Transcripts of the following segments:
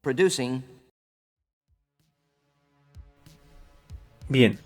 Producing. Bien,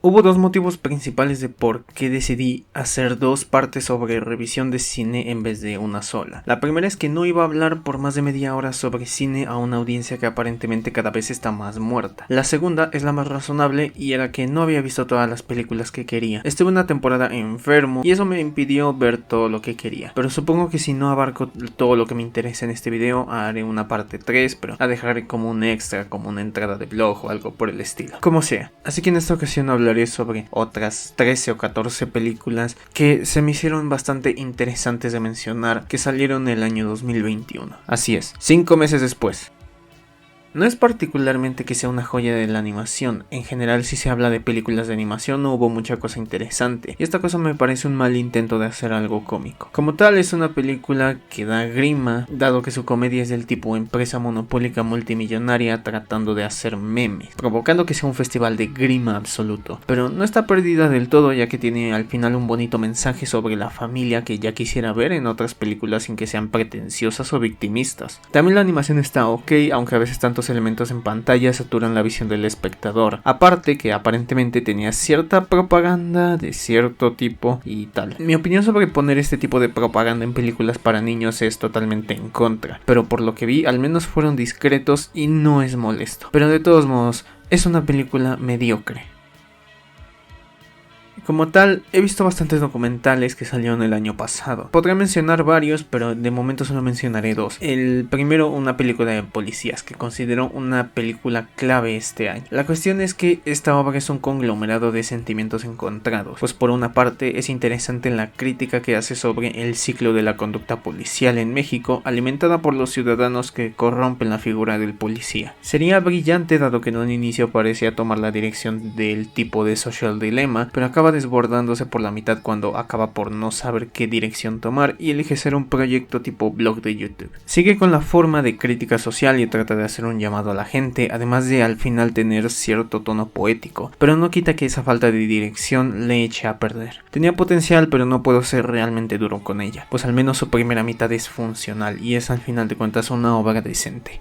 hubo dos motivos principales de por qué decidí hacer dos partes sobre revisión de cine en vez de una sola. La primera es que no iba a hablar por más de media hora sobre cine a una audiencia que aparentemente cada vez está más muerta. La segunda es la más razonable y era que no había visto todas las películas que quería. Estuve una temporada enfermo y eso me impidió ver todo lo que quería. Pero supongo que si no abarco todo lo que me interesa en este video, haré una parte 3, pero la dejaré como un extra, como una entrada de blog o algo por el estilo. Como sea. Así que en esta ocasión hablaré sobre otras 13 o 14 películas que se me hicieron bastante interesantes de mencionar, que salieron el año 2021. Así es, 5 meses después. No es particularmente que sea una joya de la animación, en general si se habla de películas de animación no hubo mucha cosa interesante, y esta cosa me parece un mal intento de hacer algo cómico. Como tal es una película que da grima, dado que su comedia es del tipo empresa monopólica multimillonaria tratando de hacer memes, provocando que sea un festival de grima absoluto, pero no está perdida del todo ya que tiene al final un bonito mensaje sobre la familia que ya quisiera ver en otras películas sin que sean pretenciosas o victimistas. También la animación está ok, aunque a veces tantos elementos en pantalla saturan la visión del espectador, aparte que aparentemente tenía cierta propaganda de cierto tipo y tal. Mi opinión sobre poner este tipo de propaganda en películas para niños es totalmente en contra, pero por lo que vi al menos fueron discretos y no es molesto, pero de todos modos es una película mediocre. Como tal, he visto bastantes documentales que salieron el año pasado. Podría mencionar varios, pero de momento solo mencionaré dos. El primero, una película de policías, que considero una película clave este año. La cuestión es que esta obra es un conglomerado de sentimientos encontrados, pues por una parte es interesante la crítica que hace sobre el ciclo de la conducta policial en México, alimentada por los ciudadanos que corrompen la figura del policía. Sería brillante dado que en un inicio parecía tomar la dirección del tipo de Social Dilemma, pero acaba desbordándose por la mitad cuando acaba por no saber qué dirección tomar y elige ser un proyecto tipo blog de YouTube. Sigue con la forma de crítica social y trata de hacer un llamado a la gente, además de al final tener cierto tono poético, pero no quita que esa falta de dirección le eche a perder. Tenía potencial, pero no puedo ser realmente duro con ella, pues al menos su primera mitad es funcional y es al final de cuentas una obra decente.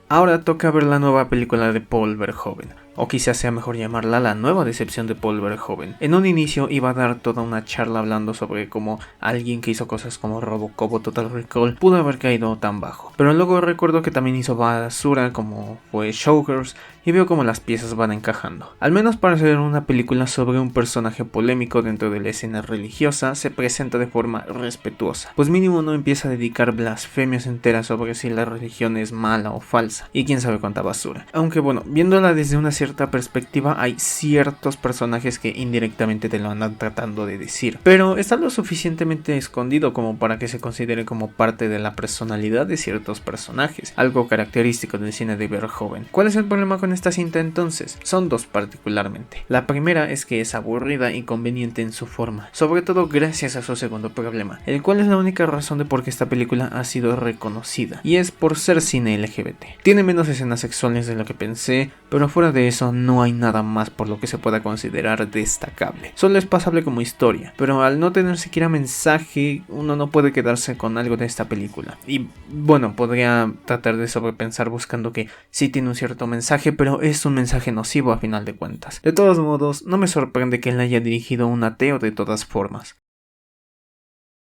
Ahora toca ver la nueva película de Paul Verhoeven, o quizás sea mejor llamarla la nueva decepción de Paul Verhoeven. En un inicio iba a dar toda una charla hablando sobre cómo alguien que hizo cosas como Robocop o Total Recall pudo haber caído tan bajo, pero luego recuerdo que también hizo basura como fue Showgirls y veo cómo las piezas van encajando. Al menos para ser una película sobre un personaje polémico dentro de la escena religiosa se presenta de forma respetuosa, pues mínimo no empieza a dedicar blasfemias enteras sobre si la religión es mala o falsa, y quién sabe cuánta basura. Aunque bueno, viéndola desde una cierta perspectiva hay ciertos personajes que indirectamente te lo andan tratando de decir, pero está lo suficientemente escondido como para que se considere como parte de la personalidad de ciertos personajes, algo característico del cine de Verhoeven. ¿Cuál es el problema con esta cinta entonces? Son dos particularmente. La primera es que es aburrida y conveniente en su forma, sobre todo gracias a su segundo problema, el cual es la única razón de por qué esta película ha sido reconocida, y es por ser cine LGBT. Tiene menos escenas sexuales de lo que pensé, pero fuera de eso no hay nada más por lo que se pueda considerar destacable. Solo es pasable como historia, pero al no tener siquiera mensaje, uno no puede quedarse con algo de esta película. Y bueno, podría tratar de sobrepensar buscando que sí tiene un cierto mensaje, pero es un mensaje nocivo a final de cuentas. De todos modos, no me sorprende que él haya dirigido un ateo de todas formas.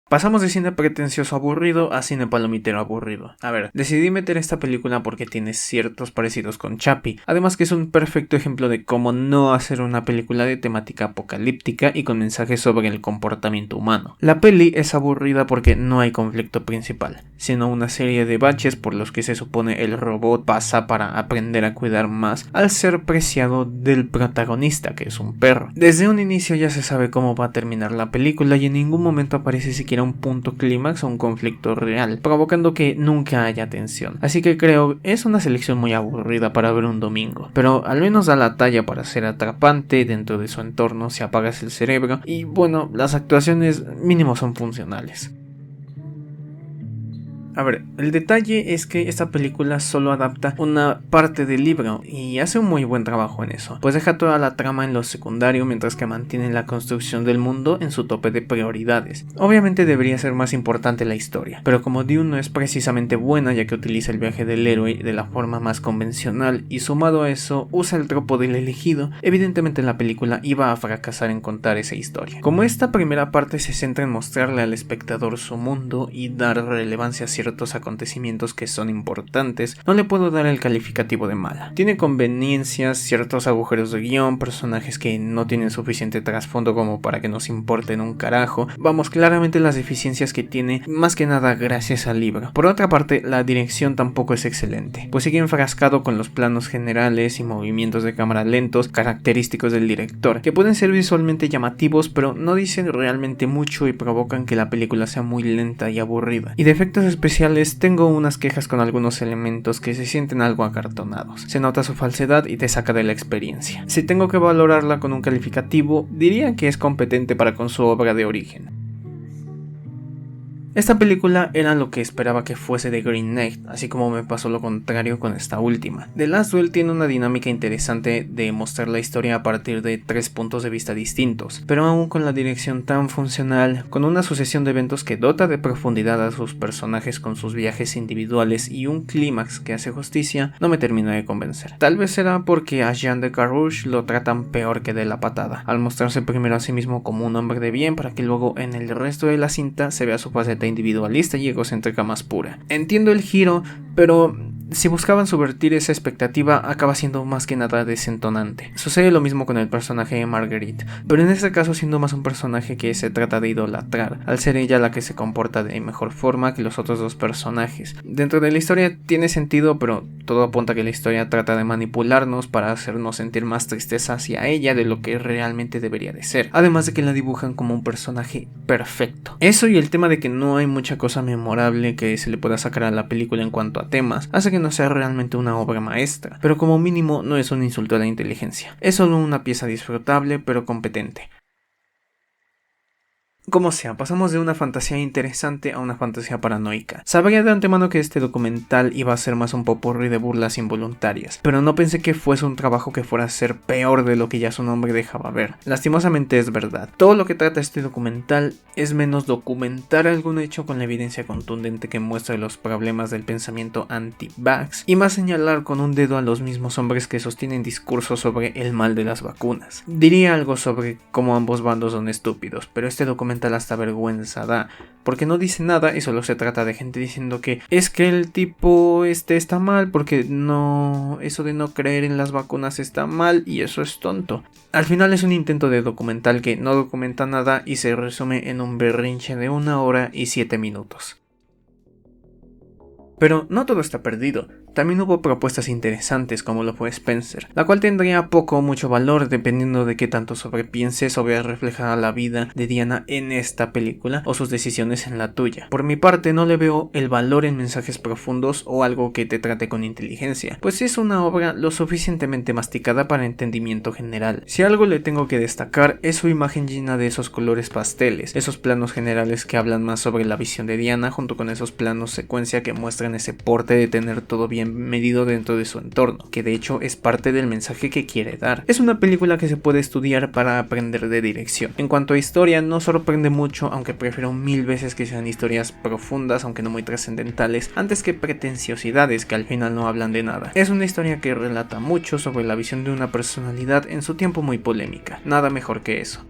Pasamos de cine pretencioso aburrido a cine palomitero aburrido. A ver, decidí meter esta película porque tiene ciertos parecidos con Chappie, además que es un perfecto ejemplo de cómo no hacer una película de temática apocalíptica y con mensajes sobre el comportamiento humano. La peli es aburrida porque no hay conflicto principal, sino una serie de baches por los que se supone el robot pasa para aprender a cuidar más al ser preciado del protagonista, que es un perro. Desde un inicio ya se sabe cómo va a terminar la película y en ningún momento aparece siquiera un punto clímax o un conflicto real, provocando que nunca haya tensión. Así que creo es una selección muy aburrida para ver un domingo, pero al menos da la talla para ser atrapante dentro de su entorno si apagas el cerebro y bueno, las actuaciones mínimo son funcionales. A ver, el detalle es que esta película solo adapta una parte del libro y hace un muy buen trabajo en eso, pues deja toda la trama en lo secundario mientras que mantiene la construcción del mundo en su tope de prioridades. Obviamente debería ser más importante la historia, pero como Dune no es precisamente buena ya que utiliza el viaje del héroe de la forma más convencional y sumado a eso usa el tropo del elegido, evidentemente la película iba a fracasar en contar esa historia. Como esta primera parte se centra en mostrarle al espectador su mundo y dar relevancia a ciertos acontecimientos que son importantes, no le puedo dar el calificativo de mala. Tiene conveniencias, ciertos agujeros de guión, personajes que no tienen suficiente trasfondo como para que nos importen un carajo. Vamos, claramente las deficiencias que tiene, más que nada gracias al libro. Por otra parte, la dirección tampoco es excelente, pues sigue enfrascado con los planos generales y movimientos de cámara lentos característicos del director, que pueden ser visualmente llamativos pero no dicen realmente mucho y provocan que la película sea muy lenta y aburrida. Y de efectos especiales tengo unas quejas con algunos elementos que se sienten algo acartonados. Se nota su falsedad y te saca de la experiencia. Si tengo que valorarla con un calificativo, diría que es competente para con su obra de origen. Esta película era lo que esperaba que fuese de Green Knight, así como me pasó lo contrario con esta última. The Last Duel tiene una dinámica interesante de mostrar la historia a partir de 3 puntos de vista distintos, pero aún con la dirección tan funcional, con una sucesión de eventos que dota de profundidad a sus personajes con sus viajes individuales y un clímax que hace justicia, no me termina de convencer. Tal vez será porque a Jean de Carrouge lo tratan peor que de la patada, al mostrarse primero a sí mismo como un hombre de bien para que luego en el resto de la cinta se vea su faceta individualista y egocéntrica más pura. Entiendo el giro, pero si buscaban subvertir esa expectativa, acaba siendo más que nada desentonante. Sucede lo mismo con el personaje de Marguerite, pero en este caso siendo más un personaje que se trata de idolatrar, al ser ella la que se comporta de mejor forma que los otros dos personajes. Dentro de la historia tiene sentido, pero todo apunta a que la historia trata de manipularnos para hacernos sentir más tristeza hacia ella de lo que realmente debería de ser, además de que la dibujan como un personaje perfecto. Eso y el tema de que no hay mucha cosa memorable que se le pueda sacar a la película en cuanto a temas, hace que no sea realmente una obra maestra, pero como mínimo no es un insulto a la inteligencia. Es solo una pieza disfrutable pero competente. Como sea, pasamos de una fantasía interesante a una fantasía paranoica. Sabía de antemano que este documental iba a ser más un popurrí de burlas involuntarias, pero no pensé que fuese un trabajo que fuera a ser peor de lo que ya su nombre dejaba ver. Lastimosamente es verdad. Todo lo que trata este documental es menos documentar algún hecho con la evidencia contundente que muestra los problemas del pensamiento anti-vax y más señalar con un dedo a los mismos hombres que sostienen discursos sobre el mal de las vacunas. Diría algo sobre cómo ambos bandos son estúpidos, pero este documental hasta vergüenza da, porque no dice nada y solo se trata de gente diciendo que es que el tipo está mal porque no, eso de no creer en las vacunas está mal y eso es tonto. Al final es un intento de documental que no documenta nada y se resume en un berrinche de 1 hora y 7 minutos. Pero no todo está perdido. También hubo propuestas interesantes como lo fue Spencer, la cual tendría poco o mucho valor dependiendo de qué tanto sobrepienses o veas reflejada la vida de Diana en esta película o sus decisiones en la tuya. Por mi parte no le veo el valor en mensajes profundos o algo que te trate con inteligencia, pues es una obra lo suficientemente masticada para entendimiento general. Si algo le tengo que destacar es su imagen llena de esos colores pasteles, esos planos generales que hablan más sobre la visión de Diana junto con esos planos secuencia que muestran ese porte de tener todo bien medido dentro de su entorno, que de hecho es parte del mensaje que quiere dar. Es una película que se puede estudiar para aprender de dirección. En cuanto a historia, no sorprende mucho, aunque prefiero 1000 veces que sean historias profundas, aunque no muy trascendentales, antes que pretenciosidades que al final no hablan de nada. Es una historia que relata mucho sobre la visión de una personalidad en su tiempo muy polémica. Nada mejor que eso.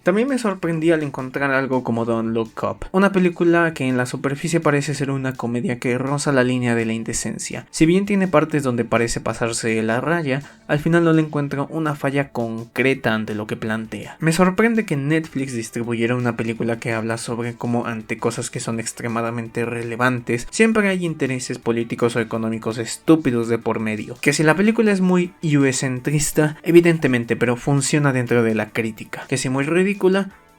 También me sorprendí al encontrar algo como Don't Look Up, una película que en la superficie parece ser una comedia que roza la línea de la indecencia. Si bien tiene partes donde parece pasarse de la raya, al final no le encuentro una falla concreta ante lo que plantea. Me sorprende que Netflix distribuyera una película que habla sobre cómo ante cosas que son extremadamente relevantes, siempre hay intereses políticos o económicos estúpidos de por medio. Que si la película es muy US-centrista, evidentemente, pero funciona dentro de la crítica. Que si muy ridícula,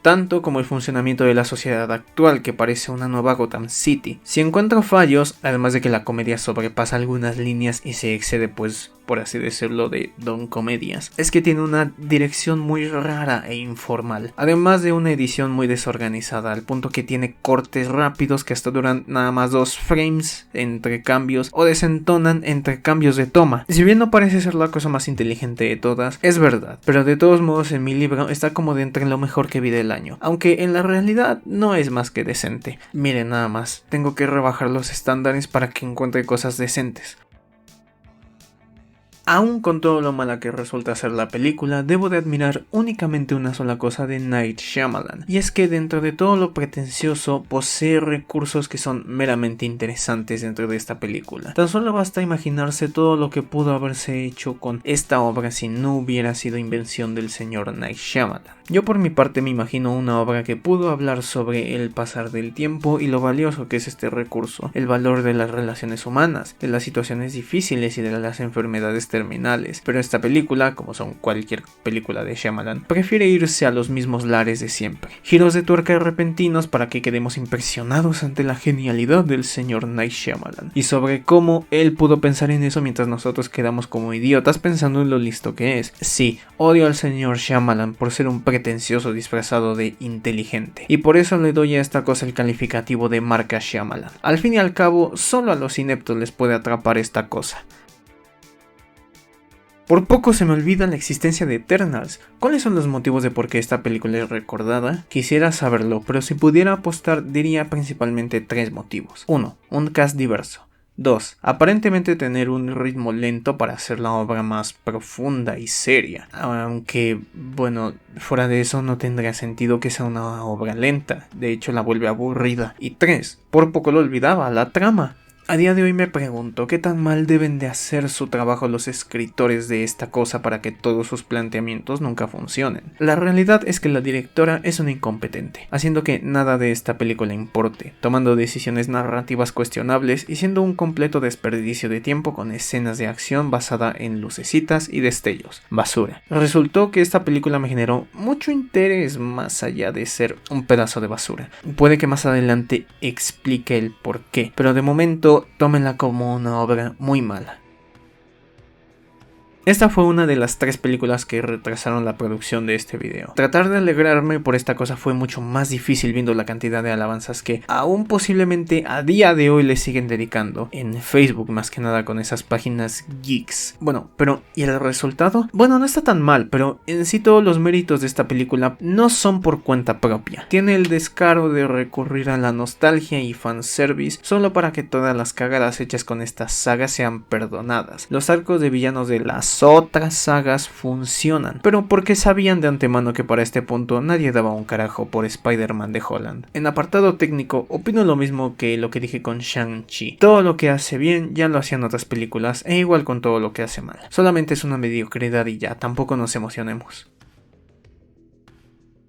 tanto como el funcionamiento de la sociedad actual que parece una nueva Gotham City. Si encuentro fallos, además de que la comedia sobrepasa algunas líneas y se excede pues por así decirlo, de Don Comedias, es que tiene una dirección muy rara e informal, además de una edición muy desorganizada, al punto que tiene cortes rápidos que hasta duran nada más 2 frames entre cambios o desentonan entre cambios de toma. Si bien no parece ser la cosa más inteligente de todas, es verdad, pero de todos modos en mi libro está como de entre lo mejor que vi del año, aunque en la realidad no es más que decente. Miren nada más, tengo que rebajar los estándares para que encuentre cosas decentes. Aún con todo lo mala que resulta ser la película, debo de admirar únicamente una sola cosa de Night Shyamalan, y es que dentro de todo lo pretencioso posee recursos que son meramente interesantes dentro de esta película. Tan solo basta imaginarse todo lo que pudo haberse hecho con esta obra si no hubiera sido invención del señor Night Shyamalan. Yo por mi parte me imagino una obra que pudo hablar sobre el pasar del tiempo y lo valioso que es este recurso, el valor de las relaciones humanas, de las situaciones difíciles y de las enfermedades terminales, pero esta película, como son cualquier película de Shyamalan, prefiere irse a los mismos lares de siempre. Giros de tuerca repentinos para que quedemos impresionados ante la genialidad del señor Night Shyamalan, y sobre cómo él pudo pensar en eso mientras nosotros quedamos como idiotas pensando en lo listo que es. Sí, odio al señor Shyamalan por ser un pretencioso disfrazado de inteligente, y por eso le doy a esta cosa el calificativo de marca Shyamalan. Al fin y al cabo, solo a los ineptos les puede atrapar esta cosa. Por poco se me olvida la existencia de Eternals. ¿Cuáles son los motivos de por qué esta película es recordada? Quisiera saberlo, pero si pudiera apostar diría principalmente 3 motivos. 1. Un cast diverso. 2. Aparentemente tener un ritmo lento para hacer la obra más profunda y seria. Aunque, bueno, fuera de eso no tendría sentido que sea una obra lenta. De hecho la vuelve aburrida. Y 3. Por poco lo olvidaba, la trama. A día de hoy me pregunto qué tan mal deben de hacer su trabajo los escritores de esta cosa para que todos sus planteamientos nunca funcionen. La realidad es que la directora es una incompetente, haciendo que nada de esta película importe, tomando decisiones narrativas cuestionables y siendo un completo desperdicio de tiempo con escenas de acción basada en lucecitas y destellos. Basura. Resultó que esta película me generó mucho interés más allá de ser un pedazo de basura. Puede que más adelante explique el por qué, pero de momento tómenla como una obra muy mala. Esta fue una de las 3 películas que retrasaron la producción de este video. Tratar de alegrarme por esta cosa fue mucho más difícil viendo la cantidad de alabanzas que aún posiblemente a día de hoy le siguen dedicando. En Facebook más que nada con esas páginas geeks. Bueno, pero ¿y el resultado? Bueno, no está tan mal, pero en sí todos los méritos de esta película no son por cuenta propia. Tiene el descaro de recurrir a la nostalgia y fanservice solo para que todas las cagadas hechas con esta saga sean perdonadas. Los arcos de villanos de las otras sagas funcionan, pero porque sabían de antemano que para este punto nadie daba un carajo por Spider-Man de Holland. En apartado técnico, opino lo mismo que lo que dije con Shang-Chi. Todo lo que hace bien ya lo hacían otras películas, e igual con todo lo que hace mal. Solamente es una mediocridad y ya, tampoco nos emocionemos.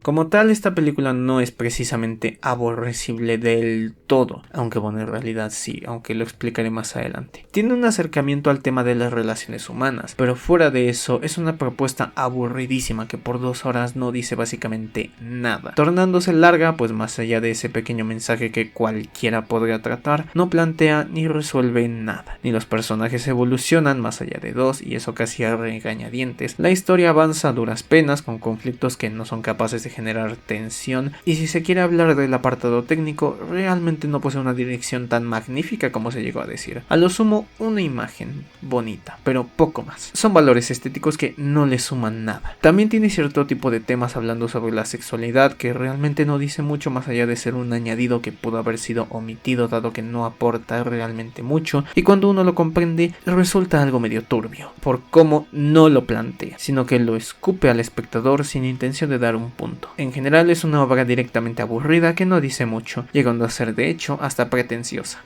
Como tal, esta película no es precisamente aborrecible del todo, aunque bueno, en realidad sí, aunque lo explicaré más adelante. Tiene un acercamiento al tema de las relaciones humanas, pero fuera de eso es una propuesta aburridísima que por 2 horas no dice básicamente nada, tornándose larga, pues más allá de ese pequeño mensaje que cualquiera podría tratar, no plantea ni resuelve nada, ni los personajes evolucionan más allá de 2, y eso casi a regañadientes. La historia avanza a duras penas con conflictos que no son capaces de generar tensión, y si se quiere hablar del apartado técnico, realmente no posee una dirección tan magnífica como se llegó a decir. A lo sumo, una imagen bonita, pero poco más. Son valores estéticos que no le suman nada. También tiene cierto tipo de temas hablando sobre la sexualidad que realmente no dice mucho más allá de ser un añadido que pudo haber sido omitido dado que no aporta realmente mucho, y cuando uno lo comprende resulta algo medio turbio por cómo no lo plantea, sino que lo escupe al espectador sin intención de dar un punto. En general es una obra directamente aburrida que no dice mucho, llegando a ser de hecho hasta pretenciosa.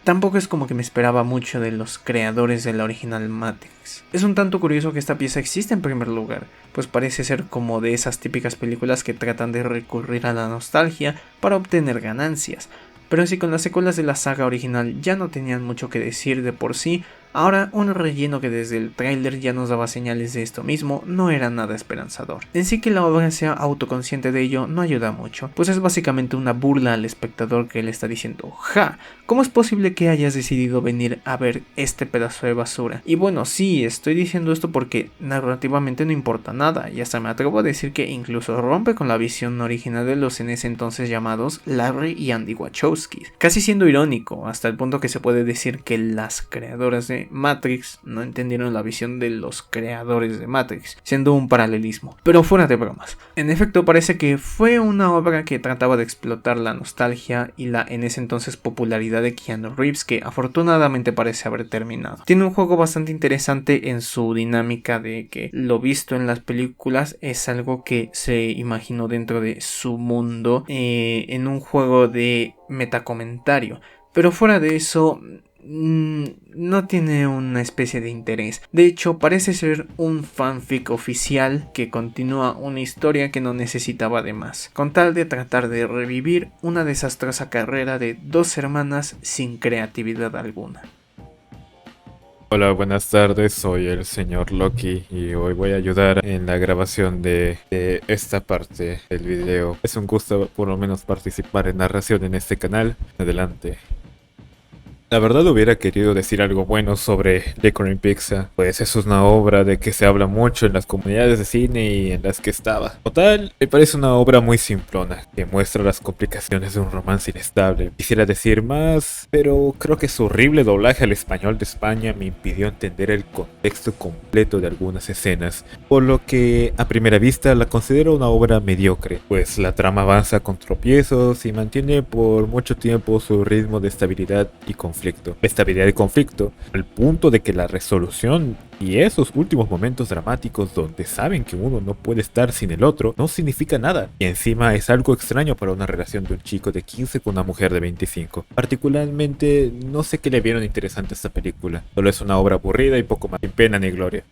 Tampoco es como que me esperaba mucho de los creadores de la original Matrix. Es un tanto curioso que esta pieza exista en primer lugar, pues parece ser como de esas típicas películas que tratan de recurrir a la nostalgia para obtener ganancias. Pero si con las secuelas de la saga original ya no tenían mucho que decir de por sí, Ahora, un relleno que desde el tráiler ya nos daba señales de esto mismo no era nada esperanzador. En sí que la obra sea autoconsciente de ello no ayuda mucho, pues es básicamente una burla al espectador que le está diciendo: ¡ja! ¿Cómo es posible que hayas decidido venir a ver este pedazo de basura? Y bueno, sí, estoy diciendo esto porque narrativamente no importa nada, y hasta me atrevo a decir que incluso rompe con la visión original de los en ese entonces llamados Larry y Andy Wachowski, casi siendo irónico, hasta el punto que se puede decir que las creadoras de Matrix no entendieron la visión de los creadores de Matrix, siendo un paralelismo. Pero fuera de bromas, en efecto parece que fue una obra que trataba de explotar la nostalgia y la en ese entonces popularidad de Keanu Reeves, que afortunadamente parece haber terminado. Tiene un juego bastante interesante en su dinámica de que lo visto en las películas es algo que se imaginó dentro de su mundo en un juego de metacomentario, pero fuera de eso no tiene una especie de interés. De hecho, parece ser un fanfic oficial que continúa una historia que no necesitaba de más, con tal de tratar de revivir una desastrosa carrera de dos hermanas sin creatividad alguna. Hola, buenas tardes, soy el señor Loki y hoy voy a ayudar en la grabación de esta parte del video. Es un gusto por lo menos participar en narración en este canal. Adelante. La verdad hubiera querido decir algo bueno sobre Licorice Pizza, pues es una obra de que se habla mucho en las comunidades de cine y en las que estaba. Total, me parece una obra muy simplona, que muestra las complicaciones de un romance inestable. Quisiera decir más, pero creo que su horrible doblaje al español de España me impidió entender el contexto completo de algunas escenas, por lo que a primera vista la considero una obra mediocre, pues la trama avanza con tropiezos y mantiene por mucho tiempo su ritmo de estabilidad y conflicto, al punto de que la resolución y esos últimos momentos dramáticos donde saben que uno no puede estar sin el otro no significa nada, y encima es algo extraño para una relación de un chico de 15 con una mujer de 25. Particularmente no sé qué le vieron interesante a esta película, solo es una obra aburrida y poco más, sin pena ni gloria.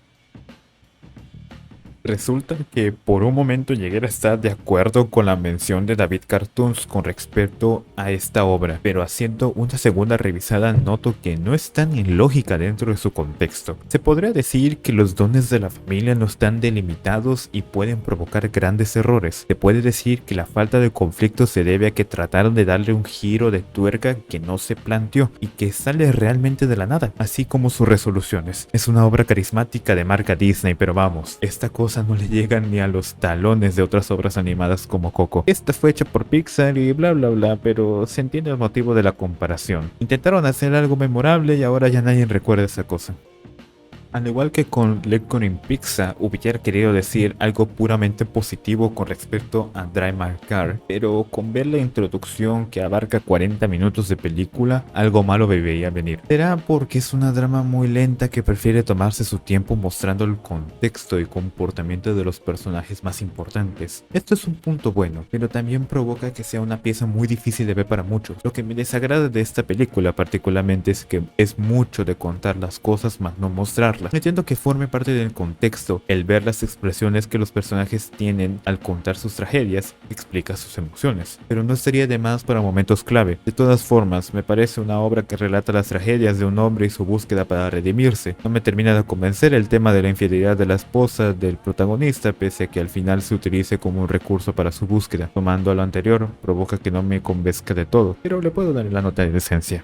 Resulta que por un momento llegué a estar de acuerdo con la mención de David Cartoons con respecto a esta obra, pero haciendo una segunda revisada noto que no está ni lógica dentro de su contexto. Se podría decir que los dones de la familia no están delimitados y pueden provocar grandes errores. Se puede decir que la falta de conflicto se debe a que trataron de darle un giro de tuerca que no se planteó y que sale realmente de la nada, así como sus resoluciones. Es una obra carismática de marca Disney, pero vamos, esta cosa no le llegan ni a los talones de otras obras animadas como Coco. Esta fue hecha por Pixar y bla bla bla, pero se entiende el motivo de la comparación. Intentaron hacer algo memorable y ahora ya nadie recuerda esa cosa. Al igual que con Licorice Pizza, hubiera querido decir algo puramente positivo con respecto a Drive My Car, pero con ver la introducción que abarca 40 minutos de película, algo malo me veía venir. ¿Será porque es una drama muy lenta que prefiere tomarse su tiempo mostrando el contexto y comportamiento de los personajes más importantes? Esto es un punto bueno, pero también provoca que sea una pieza muy difícil de ver para muchos. Lo que me desagrada de esta película particularmente es que es mucho de contar las cosas más no mostrarlas. Entiendo que forme parte del contexto el ver las expresiones que los personajes tienen al contar sus tragedias, explica sus emociones, pero no estaría de más para momentos clave. De todas formas, me parece una obra que relata las tragedias de un hombre y su búsqueda para redimirse. No me termina de convencer el tema de la infidelidad de la esposa del protagonista, pese a que al final se utilice como un recurso para su búsqueda. Tomando a lo anterior, provoca que no me convenzca de todo, pero le puedo dar la nota de decencia.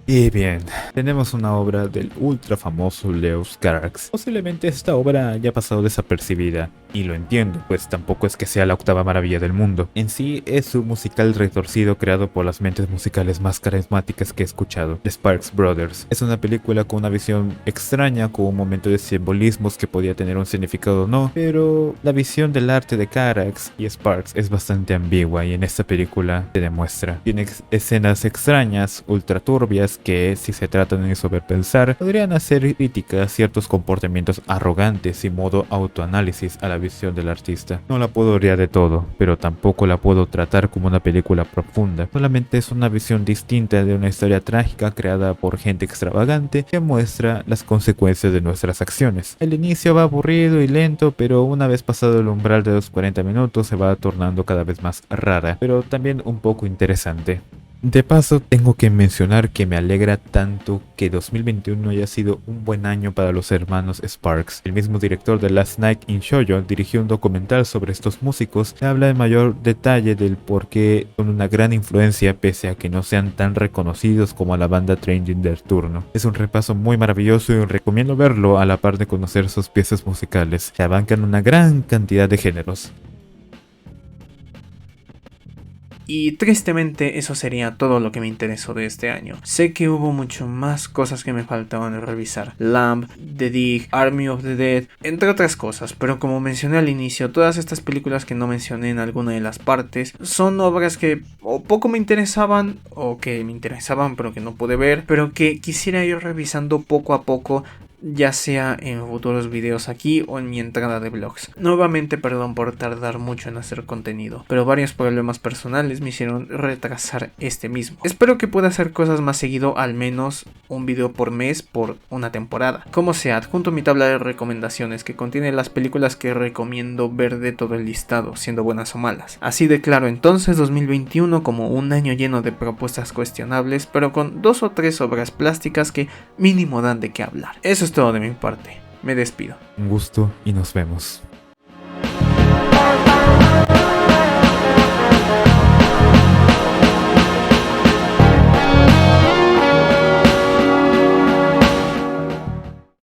Y bien, tenemos una obra del ultra famoso Leos Carax. Posiblemente esta obra haya pasado desapercibida, y lo entiendo, pues tampoco es que sea la octava maravilla del mundo. En sí es un musical retorcido creado por las mentes musicales más carismáticas que he escuchado, The Sparks Brothers. Es una película con una visión extraña, con un momento de simbolismos que podía tener un significado o no, pero la visión del arte de Carax y Sparks es bastante ambigua y en esta película se demuestra. Tiene escenas extrañas, ultra turbias, que si se tratan de sobrepensar, podrían hacer crítica a ciertos comportamientos arrogantes y modo autoanálisis a la visión del artista. No la puedo odiar de todo, pero tampoco la puedo tratar como una película profunda. Solamente es una visión distinta de una historia trágica creada por gente extravagante que muestra las consecuencias de nuestras acciones. El inicio va aburrido y lento, pero una vez pasado el umbral de los 40 minutos se va tornando cada vez más rara, pero también un poco interesante. De paso, tengo que mencionar que me alegra tanto que 2021 haya sido un buen año para los hermanos Sparks. El mismo director de Last Night in Shoujo dirigió un documental sobre estos músicos que habla en mayor detalle del por qué son una gran influencia pese a que no sean tan reconocidos como la banda Training del turno. Es un repaso muy maravilloso y recomiendo verlo a la par de conocer sus piezas musicales, que abarcan una gran cantidad de géneros. Y tristemente eso sería todo lo que me interesó de este año. Sé que hubo mucho más cosas que me faltaban revisar. Lamb, The Dig, Army of the Dead, entre otras cosas. Pero como mencioné al inicio, todas estas películas que no mencioné en alguna de las partes son obras que o poco me interesaban o que me interesaban pero que no pude ver. Pero que quisiera ir revisando poco a poco, ya sea en futuros videos aquí o en mi entrada de vlogs. Nuevamente perdón por tardar mucho en hacer contenido, pero varios problemas personales me hicieron retrasar este mismo. Espero que pueda hacer cosas más seguido, al menos un video por mes por una temporada. Como sea, adjunto mi tabla de recomendaciones que contiene las películas que recomiendo ver de todo el listado, siendo buenas o malas. Así declaro entonces 2021 como un año lleno de propuestas cuestionables, pero con 2 o 3 obras plásticas que mínimo dan de qué hablar. Eso es todo de mi parte. Me despido. Un gusto y nos vemos.